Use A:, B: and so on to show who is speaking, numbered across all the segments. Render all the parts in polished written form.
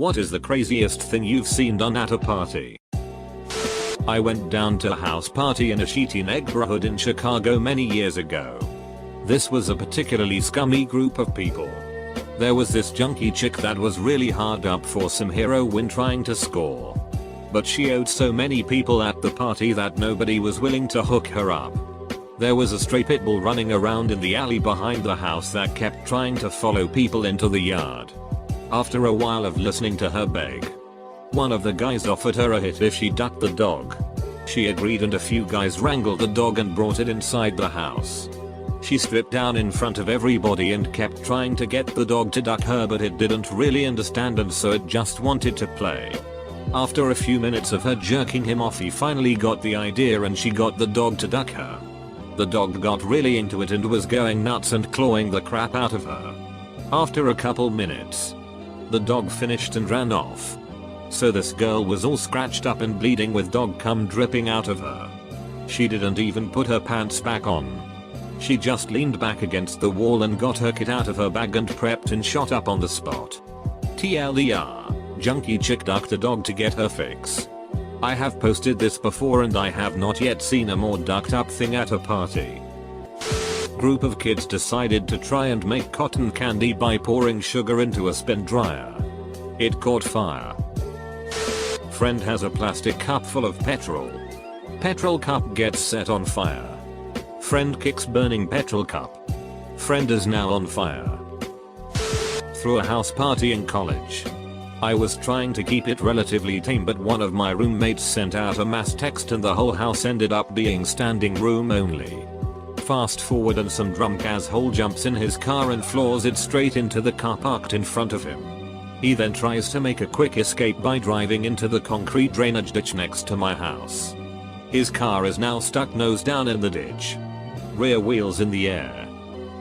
A: What is the craziest thing you've seen done at a party? I went down to a house party in a shitty neighborhood in Chicago many years ago. This was a particularly scummy group of people. There was this junkie chick that was really hard up for some heroin trying to score. But she owed so many people at the party that nobody was willing to hook her up. There was a stray pit bull running around in the alley behind the house that kept trying to follow people into the yard. After a while of listening to her beg, one of the guys offered her a hit if she ducked the dog. She agreed and a few guys wrangled the dog and brought it inside the house. She stripped down in front of everybody and kept trying to get the dog to duck her, but it didn't really understand and so it just wanted to play. After a few minutes of her jerking him off, he finally got the idea and she got the dog to duck her. The dog got really into it and was going nuts and clawing the crap out of her. After a couple minutes, the dog finished and ran off. So this girl was all scratched up and bleeding with dog cum dripping out of her. She didn't even put her pants back on. She just leaned back against the wall and got her kit out of her bag and prepped and shot up on the spot. TLDR, junkie chick ducked a dog to get her fix. I have posted this before and I have not yet seen a more ducked up thing at a party. Group of kids decided to try and make cotton candy by pouring sugar into a spin dryer. It caught fire. Friend has a plastic cup full of petrol. Petrol cup gets set on fire. Friend kicks burning petrol cup. Friend is now on fire. Through a house party in college. I was trying to keep it relatively tame, but one of my roommates sent out a mass text and the whole house ended up being standing room only. Fast forward and some drunk asshole jumps in his car and floors it straight into the car parked in front of him. He then tries to make a quick escape by driving into the concrete drainage ditch next to my house. His car is now stuck nose down in the ditch. Rear wheels in the air.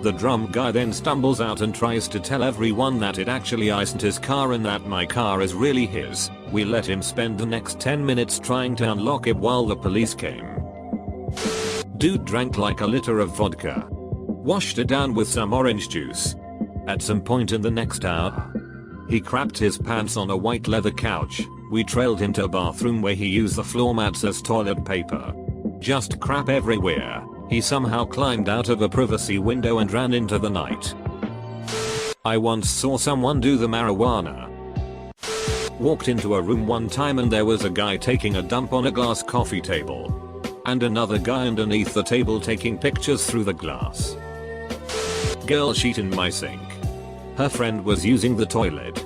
A: The drunk guy then stumbles out and tries to tell everyone that it actually isn't his car and that my car is really his. We let him spend the next 10 minutes trying to unlock it while the police came. Dude drank like a liter of vodka. Washed it down with some orange juice. At some point in the next hour, he crapped his pants on a white leather couch. We trailed him to a bathroom where he used the floor mats as toilet paper. Just crap everywhere. He somehow climbed out of a privacy window and ran into the night. I once saw someone do the marijuana. Walked into a room one time and there was a guy taking a dump on a glass coffee table. And another guy underneath the table taking pictures through the glass. Girl shit in my sink. Her friend was using the toilet.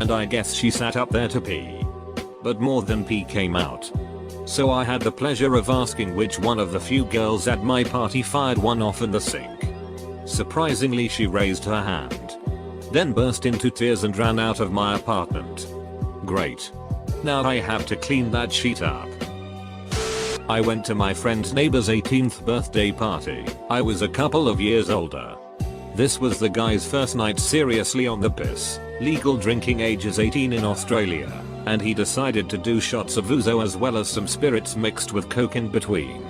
A: And I guess she sat up there to pee. But more than pee came out. So I had the pleasure of asking which one of the few girls at my party fired one off in the sink. Surprisingly, she raised her hand. Then burst into tears and ran out of my apartment. Great. Now I have to clean that shit up. I went to my friend's neighbor's 18th birthday party. I was a couple of years older. This was the guy's first night seriously on the piss. Legal drinking age is 18 in Australia. And he decided to do shots of ouzo as well as some spirits mixed with coke in between.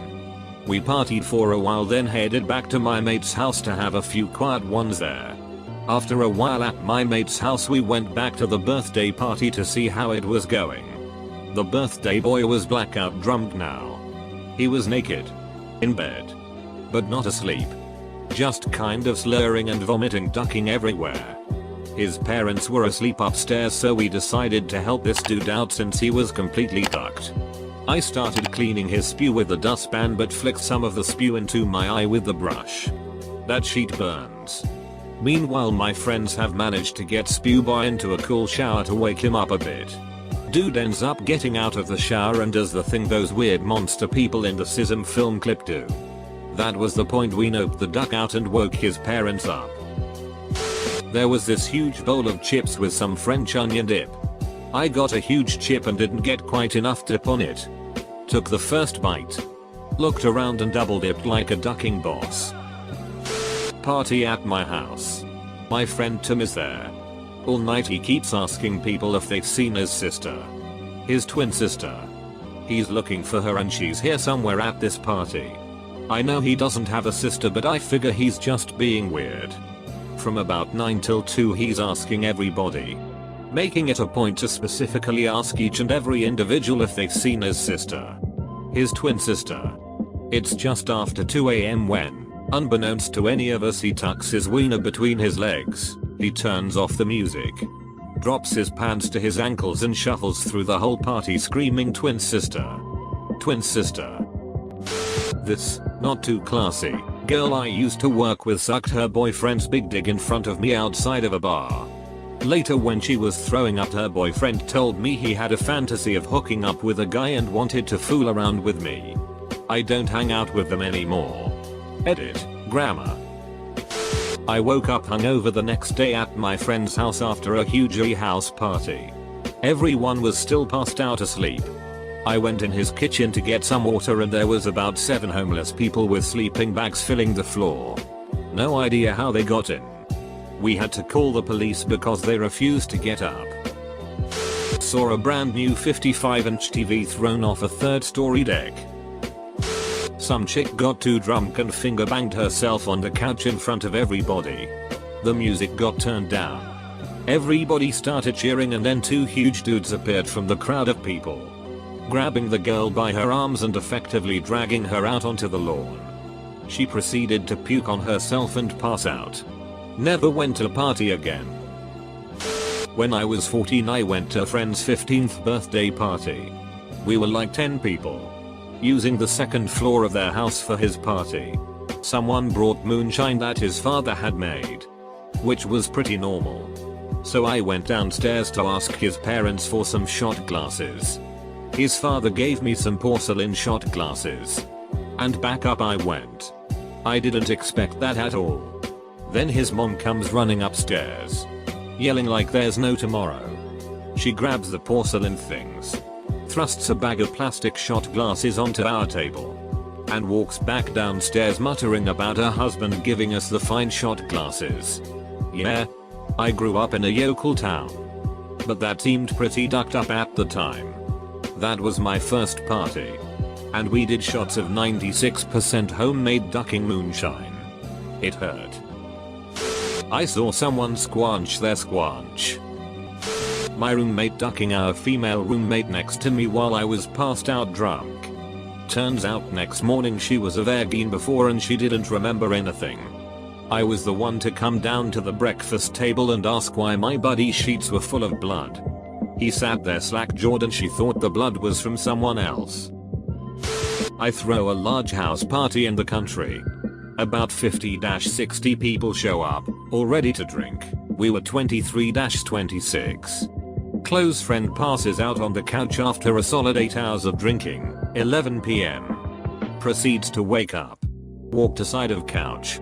A: We partied for a while, then headed back to my mate's house to have a few quiet ones there. After a while at my mate's house, we went back to the birthday party to see how it was going. The birthday boy was blackout drunk now. He was naked. In bed. But not asleep. Just kind of slurring and vomiting, ducking everywhere. His parents were asleep upstairs, so we decided to help this dude out since he was completely ducked. I started cleaning his spew with the dustpan but flicked some of the spew into my eye with the brush. That sheet burns. Meanwhile, my friends have managed to get spew boy into a cool shower to wake him up a bit. Dude ends up getting out of the shower and does the thing those weird monster people in the Sism film clip do. That was the point we noped the duck out and woke his parents up. There was this huge bowl of chips with some French onion dip. I got a huge chip and didn't get quite enough dip on it. Took the first bite. Looked around and double dipped like a ducking boss. Party at my house. My friend Tim is there. All night he keeps asking people if they've seen his sister. His twin sister. He's looking for her and she's here somewhere at this party. I know he doesn't have a sister, but I figure he's just being weird. From about 9 till 2 he's asking everybody. making it a point to specifically ask each and every individual if they've seen his sister. His twin sister. It's just after 2 AM when, unbeknownst to any of us, he tucks his wiener between his legs, he turns off the music, drops his pants to his ankles and shuffles through the whole party screaming twin sister. Twin sister. This, not too classy, girl I used to work with sucked her boyfriend's big dick in front of me outside of a bar. Later when she was throwing up, her boyfriend told me he had a fantasy of hooking up with a guy and wanted to fool around with me. I don't hang out with them anymore. Edit. Grammar. I woke up hungover the next day at my friend's house after a huge house party. Everyone was still passed out asleep. I went in his kitchen to get some water and there was about 7 homeless people with sleeping bags filling the floor. No idea how they got in. We had to call the police because they refused to get up. Saw a brand new 55-inch TV thrown off a 3rd story deck. Some chick got too drunk and finger banged herself on the couch in front of everybody. The music got turned down. Everybody started cheering and then 2 huge dudes appeared from the crowd of people, grabbing the girl by her arms and effectively dragging her out onto the lawn. She proceeded to puke on herself and pass out. Never went to a party again. When I was 14 I went to a friend's 15th birthday party. We were like 10 people, using the 2nd floor of their house for his party. Someone brought moonshine that his father had made, which was pretty normal. So I went downstairs to ask his parents for some shot glasses. His father gave me some porcelain shot glasses. And back up I went. I didn't expect that at all. Then his mom comes running upstairs, yelling like there's no tomorrow. She grabs the porcelain things, thrusts a bag of plastic shot glasses onto our table, and walks back downstairs muttering about her husband giving us the fine shot glasses. Yeah, I grew up in a yokel town, but that seemed pretty ducked up at the time. That was my first party, and we did shots of 96% homemade ducking moonshine. It hurt. I saw someone squanch their squanch. My roommate ducking our female roommate next to me while I was passed out drunk. Turns out next morning she was a virgin before and she didn't remember anything. I was the one to come down to the breakfast table and ask why my buddy's sheets were full of blood. He sat there slack-jawed and she thought the blood was from someone else. I throw a large house party in the country. About 50-60 people show up, all ready to drink. We were 23-26. Close friend passes out on the couch after a solid 8 hours of drinking, 11 PM. Proceeds to wake up. Walked aside of couch.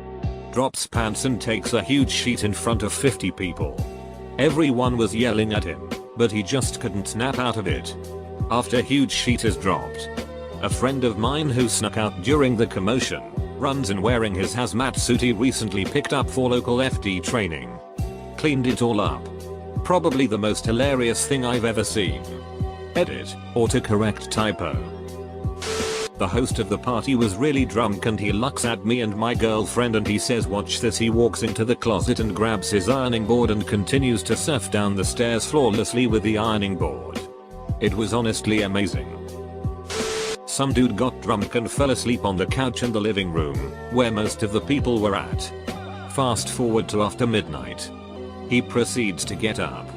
A: Drops pants and takes a huge sheet in front of 50 people. Everyone was yelling at him, but he just couldn't snap out of it. After huge sheet is dropped, a friend of mine who snuck out during the commotion runs in wearing his hazmat suit he recently picked up for local FD training. Cleaned it all up. Probably the most hilarious thing I've ever seen. Edit. Autocorrect typo. The host of the party was really drunk and he looks at me and my girlfriend and he says watch this. He walks into the closet and grabs his ironing board and continues to surf down the stairs flawlessly with the ironing board. It was honestly amazing. Some dude got drunk and fell asleep on the couch in the living room, where most of the people were at. Fast forward to after midnight. He proceeds to get up,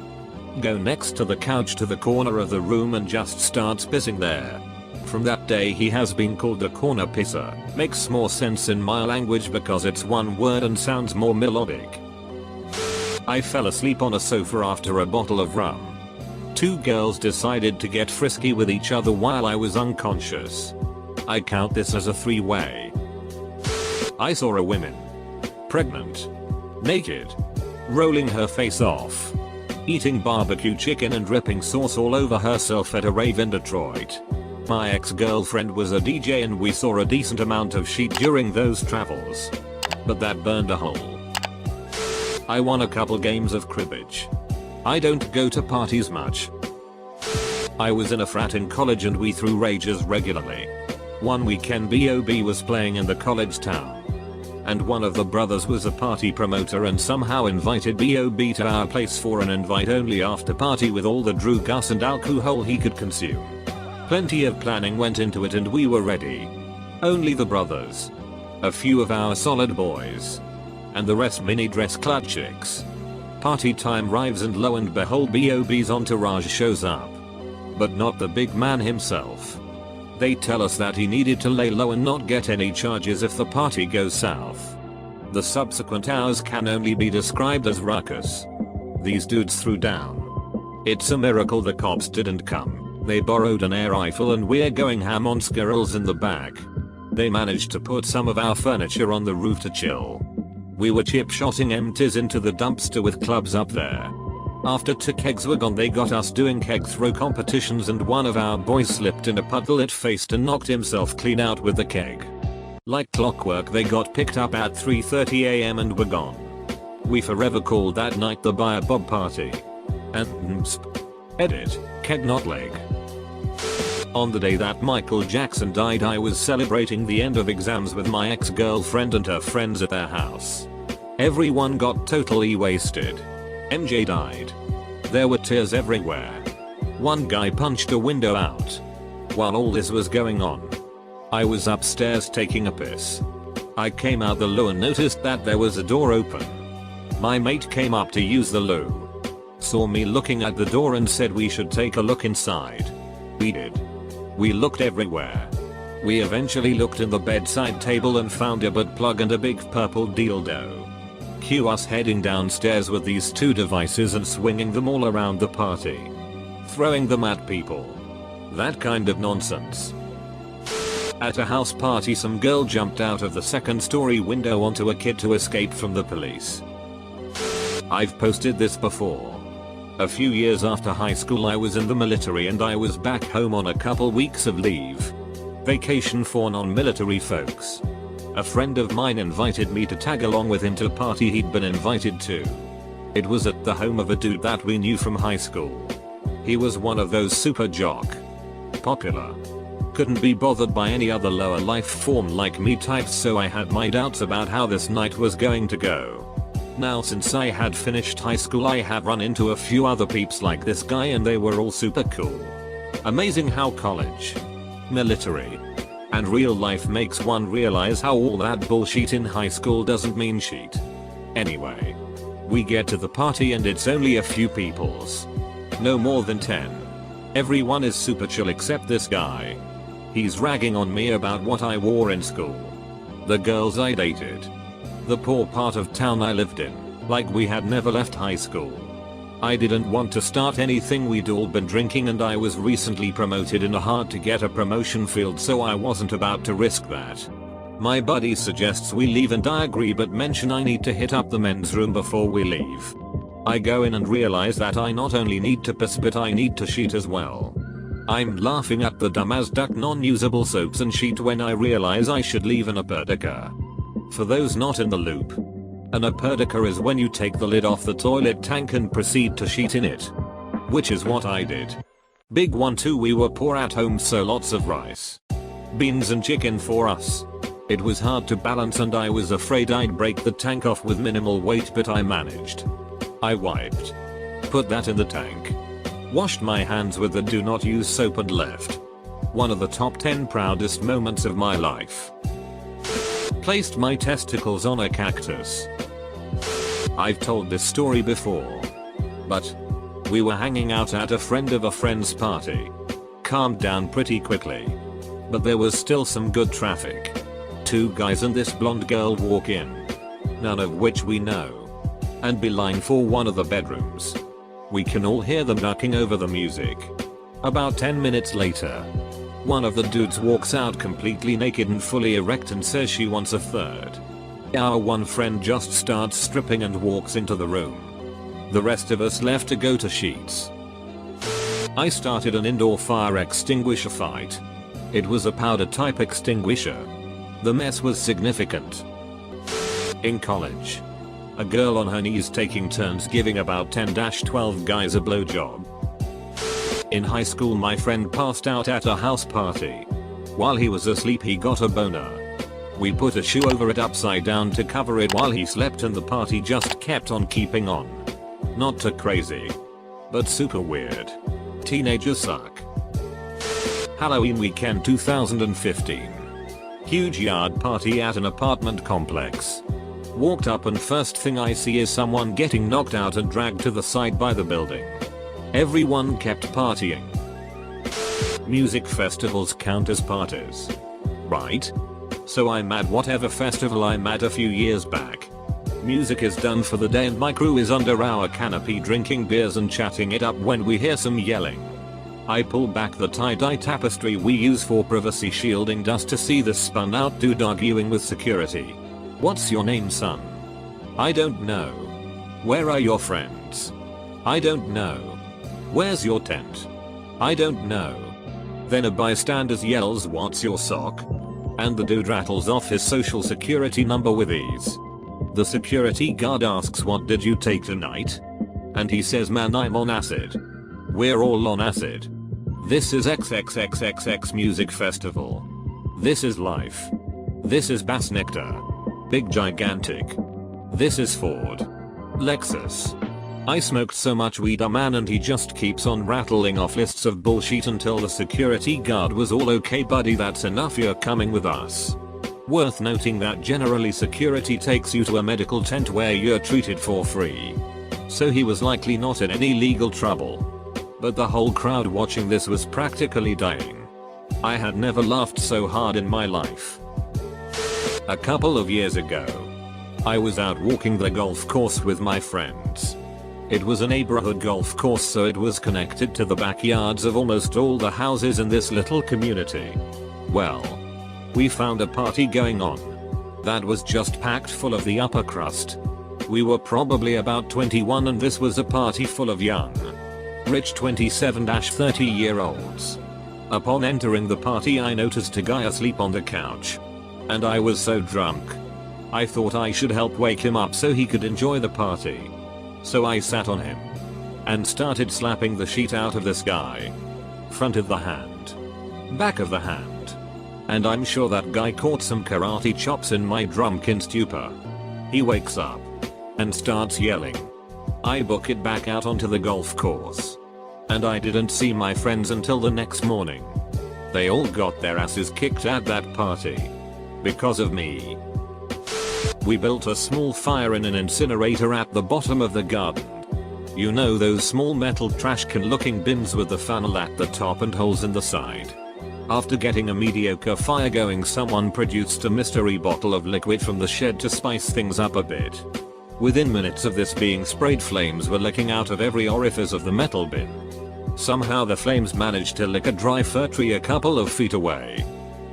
A: go next to the couch to the corner of the room and just starts pissing there. From that day he has been called the corner pisser. Makes more sense in my language because it's one word and sounds more melodic. I fell asleep on a sofa after a bottle of rum. 2 girls decided to get frisky with each other while I was unconscious. I count this as a 3-way. I saw a woman, pregnant, naked, rolling her face off, eating barbecue chicken and dripping sauce all over herself at a rave in Detroit. My ex-girlfriend was a DJ and we saw a decent amount of sheet during those travels, but that burned a hole. I won a couple games of cribbage. I don't go to parties much. I was in a frat in college and we threw rages regularly. One weekend Bob was playing in the college town. and one of the brothers was a party promoter and somehow invited Bob to our place for an invite-only after party with all the Drew Gus and alcohol he could consume. Plenty of planning went into it and we were ready. Only the brothers, a few of our solid boys, and the rest mini dress clad chicks. Party time arrives and lo and behold Bob's entourage shows up. But not the big man himself. They tell us that he needed to lay low and not get any charges if the party goes south. The subsequent hours can only be described as ruckus. These dudes threw down. It's a miracle the cops didn't come. They borrowed an air rifle and we're going ham on squirrels in the back. They managed to put some of our furniture on the roof to chill. We were chip-shotting empties into the dumpster with clubs up there. After 2 kegs were gone they got us doing keg throw competitions and one of our boys slipped in a puddle it faced and knocked himself clean out with the keg. Like clockwork they got picked up at 3:30 AM and were gone. We forever called that night the Buyer Bob party. And edit, keg not leg. On the day that Michael Jackson died I was celebrating the end of exams with my ex-girlfriend and her friends at their house. Everyone got totally wasted. MJ died. There were tears everywhere. One guy punched a window out. While all this was going on, I was upstairs taking a piss. I came out the loo and noticed that there was a door open. My mate came up to use the loo, saw me looking at the door and said we should take a look inside. We did. We looked everywhere. We eventually looked in the bedside table and found a butt plug and a big purple dildo. Cue us heading downstairs with these 2 devices and swinging them all around the party. Throwing them at people. That kind of nonsense. At a house party some girl jumped out of the 2nd story window onto a kid to escape from the police. I've posted this before. A few years after high school I was in the military and I was back home on a couple weeks of leave. Vacation for non-military folks. A friend of mine invited me to tag along with him to a party he'd been invited to. It was at the home of a dude that we knew from high school. He was one of those super jock, popular, couldn't be bothered by any other lower life form like me types, so I had my doubts about how this night was going to go. Now since I had finished high school I had run into a few other peeps like this guy and they were all super cool. Amazing how college, military, and real life makes one realize how all that bullshit in high school doesn't mean shit. Anyway, we get to the party and it's only a few peoples. No more than 10. Everyone is super chill except this guy. He's ragging on me about what I wore in school, the girls I dated, the poor part of town I lived in, like we had never left high school. I didn't want to start anything, we'd all been drinking and I was recently promoted in a hard to get a promotion field, so I wasn't about to risk that. My buddy suggests we leave and I agree but mention I need to hit up the men's room before we leave. I go in and realize that I not only need to piss but I need to shit as well. I'm laughing at the dumb as duck non-usable soaps and shit when I realize I should leave an aperdica. For those not in the loop, an aperdica is when you take the lid off the toilet tank and proceed to shit in it. Which is what I did. Big one too, we were poor at home so lots of rice, beans and chicken for us. It was hard to balance and I was afraid I'd break the tank off with minimal weight, but I managed. I wiped, put that in the tank, washed my hands with the do not use soap and left. One of the top 10 proudest moments of my life. Placed my testicles on a cactus. I've told this story before, but we were hanging out at a friend of a friend's party. Calmed down pretty quickly, but there was still some good traffic. 2 guys and this blonde girl walk in, none of which we know, and beeline for one of the bedrooms. We can all hear them ducking over the music. About 10 minutes later, one of the dudes walks out completely naked and fully erect and says she wants a third. Our one friend just starts stripping and walks into the room. The rest of us left to go to sheets. I started an indoor fire extinguisher fight. It was a powder type extinguisher. The mess was significant. In college, a girl on her knees taking turns giving about 10-12 guys a blowjob. In high school my friend passed out at a house party. While he was asleep he got a boner. We put a shoe over it upside down to cover it while he slept, and the party just kept on keeping on. Not too crazy, but super weird. Teenagers suck. Halloween weekend 2015. Huge yard party at an apartment complex. Walked up and first thing I see is someone getting knocked out and dragged to the side by the building. Everyone kept partying. Music festivals count as parties, right? So I'm at whatever festival I'm at a few years back. Music is done for the day and my crew is under our canopy drinking beers and chatting it up when we hear some yelling. I pull back the tie-dye tapestry we use for privacy shielding dust to see this spun out dude arguing with security. "What's your name, son?" "I don't know." "Where are your friends?" "I don't know." "Where's your tent?" "I don't know." Then a bystander yells, "What's your sock?" And the dude rattles off his social security number with ease. The security guard asks, "What did you take tonight?" And he says, "Man, I'm on acid." We're all on acid. This is XXXXX Music Festival. This is life. This is Bass Nectar. Big gigantic. This is Ford. Lexus. I smoked so much weed, a man, and he just keeps on rattling off lists of bullshit until the security guard was all, "Okay buddy, that's enough, you're coming with us." Worth noting that generally security takes you to a medical tent where you're treated for free. So he was likely not in any legal trouble. But the whole crowd watching this was practically dying. I had never laughed so hard in my life. A couple of years ago, I was out walking the golf course with my friends. It was a neighborhood golf course, so it was connected to the backyards of almost all the houses in this little community. Well, we found a party going on that was just packed full of the upper crust. We were probably about 21 and this was a party full of young, rich 27-30-year-olds. Upon entering the party, I noticed a guy asleep on the couch. And I was so drunk, I thought I should help wake him up so he could enjoy the party. So I sat on him and started slapping the shit out of this guy. Front of the hand, back of the hand. And I'm sure that guy caught some karate chops in my drunken stupor. He wakes up and starts yelling. I book it back out onto the golf course. And I didn't see my friends until the next morning. They all got their asses kicked at that party. Because of me. We built a small fire in an incinerator at the bottom of the garden. You know those small metal trash can looking bins with the funnel at the top and holes in the side. After getting a mediocre fire going, someone produced a mystery bottle of liquid from the shed to spice things up a bit. Within minutes of this being sprayed, flames were licking out of every orifice of the metal bin. Somehow the flames managed to lick a dry fir tree a couple of feet away.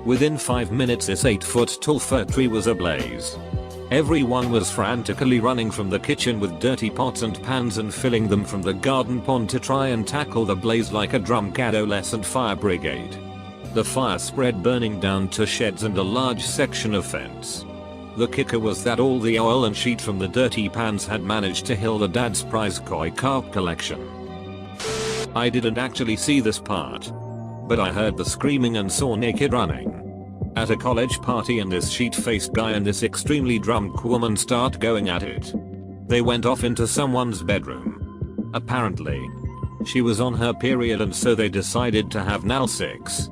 A: Within 5 minutes this 8-foot tall fir tree was ablaze. Everyone was frantically running from the kitchen with dirty pots and pans and filling them from the garden pond to try and tackle the blaze like a drunk adolescent fire brigade. The fire spread, burning down to sheds and a large section of fence. The kicker was that all the oil and sheet from the dirty pans had managed to hill the dad's prize koi carp collection. I didn't actually see this part, but I heard the screaming and saw naked running at a college party, and this sheet-faced guy and this extremely drunk woman start going at it. They went off into someone's bedroom. Apparently, she was on her period and so they decided to have anal sex.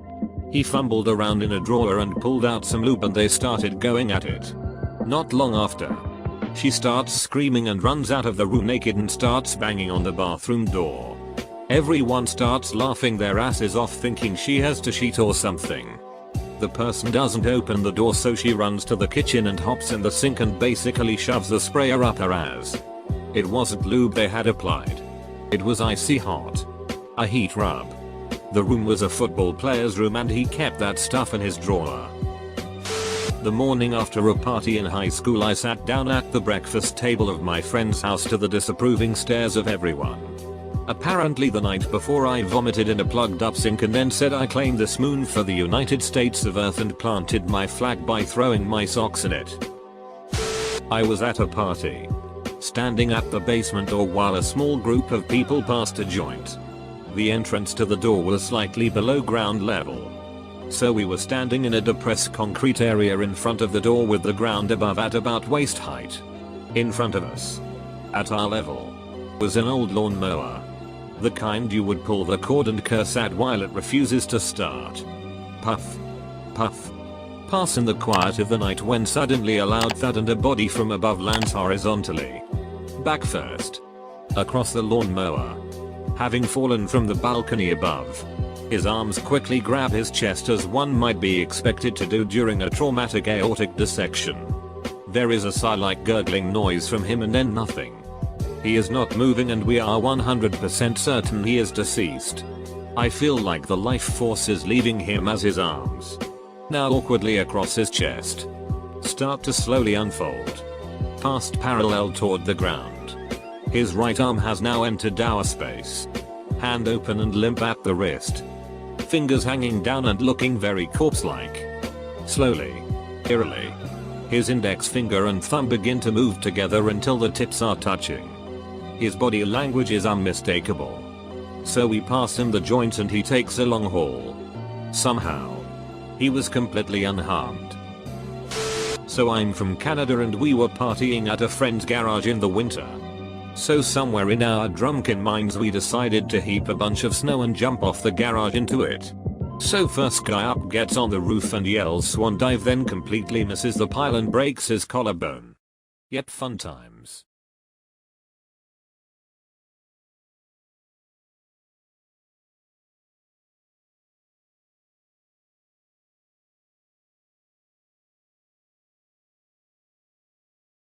A: He fumbled around in a drawer and pulled out some lube and they started going at it. Not long after, she starts screaming and runs out of the room naked and starts banging on the bathroom door. Everyone starts laughing their asses off thinking she has to cheat or something. The person doesn't open the door, so she runs to the kitchen and hops in the sink and basically shoves the sprayer up her ass. It wasn't lube they had applied. It was icy hot. A heat rub. The room was a football player's room and he kept that stuff in his drawer. The morning after a party in high school, I sat down at the breakfast table of my friend's house to the disapproving stares of everyone. Apparently the night before I vomited in a plugged up sink and then said I claimed this moon for the United States of Earth and planted my flag by throwing my socks in it. I was at a party, standing at the basement door while a small group of people passed a joint. The entrance to the door was slightly below ground level. So we were standing in a depressed concrete area in front of the door with the ground above at about waist height. In front of us, at our level, was an old lawnmower. The kind you would pull the cord and curse at while it refuses to start. Puff. Puff. Pass in the quiet of the night when suddenly a loud thud and a body from above lands horizontally. Back first. Across the lawnmower. Having fallen from the balcony above. His arms quickly grab his chest as one might be expected to do during a traumatic aortic dissection. There is a sigh-like gurgling noise from him and then nothing. He is not moving and we are 100% certain he is deceased. I feel like the life force is leaving him as his arms, now awkwardly across his chest, start to slowly unfold. Past parallel toward the ground. His right arm has now entered our space. Hand open and limp at the wrist. Fingers hanging down and looking very corpse-like. Slowly, eerily, his index finger and thumb begin to move together until the tips are touching. His body language is unmistakable. So we pass him the joint and he takes a long haul. Somehow, he was completely unharmed. So I'm from Canada and we were partying at a friend's garage in the winter. So somewhere in our drunken minds we decided to heap a bunch of snow and jump off the garage into it. So first guy up gets on the roof and yells swan dive, then completely misses the pile and breaks his collarbone. Yet fun times.